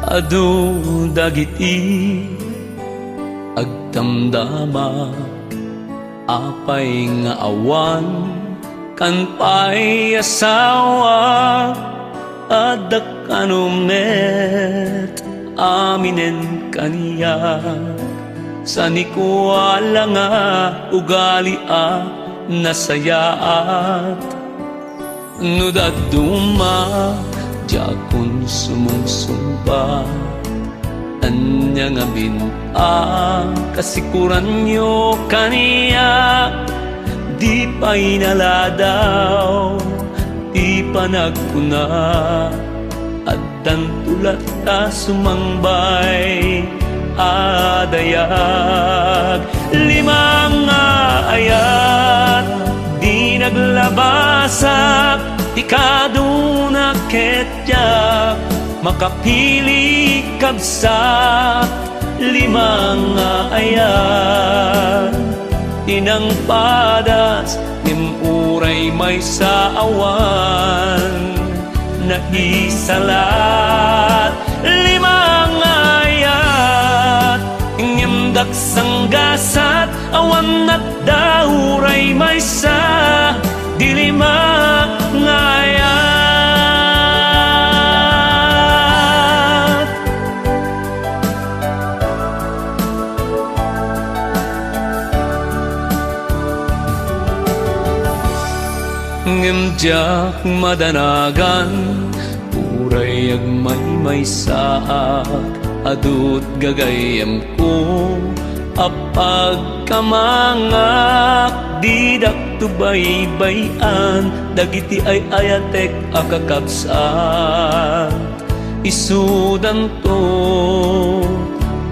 adu dagiti agdamdama apay nga awan kan pay asawa adak anumet aminen kaniya sanikuala nga ugali nasayaat nudaduma jakun sumungsumpa anya nga kasikuran nyo kaniya di pa inaladaw di pa nagkuna at dantulat ta sumangbay adayag limang ayat di naglabasak ikaduna ketyak makapili kabsat limang ayat inang padas nimuray may sa awan na isalat limang ayat inyamdak sanggasat awan at dahuray may sa dilima ngayat ngimjak madanagan uray agmay saak adut gagayam ko apag kamangak didak tubay-bayan dagiti ay ayatek akakabsat isudan to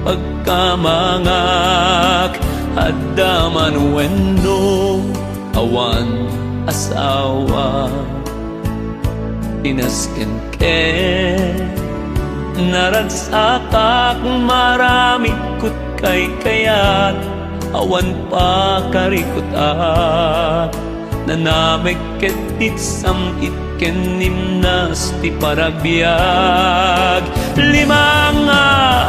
pagkamangak haddaman wenno awan asawa inasken naragsatak marami kut kay kayat awan pa karikuta nanamik ketit sam itken nimnas ti paragbiag limang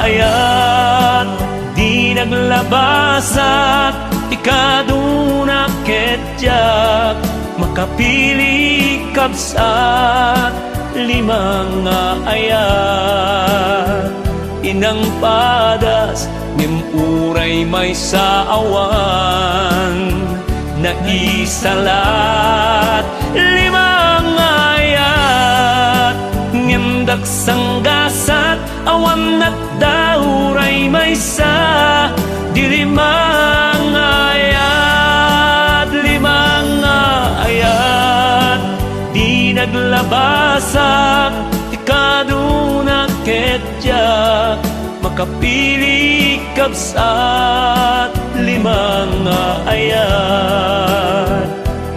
ayat di naglabasak ikaduna ketyak makapili kabsat limang ayat inang padas nimuray may sa awan na isalat limang ayat ngimdak sanggasat awan at dahuray may sa dilimang ayat limang ayat di naglabasak ikaduna ketyak makapili kabsat limang ayat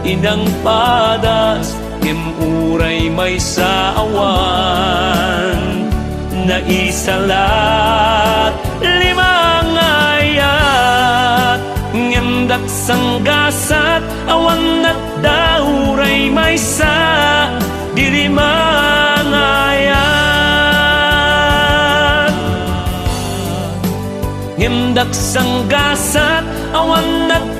inang padas imuray may sa awan na isalat limang ayat ngemdak sanggasat awan at dahuray may sa dilimang ayat ngimdak sanggasat awan at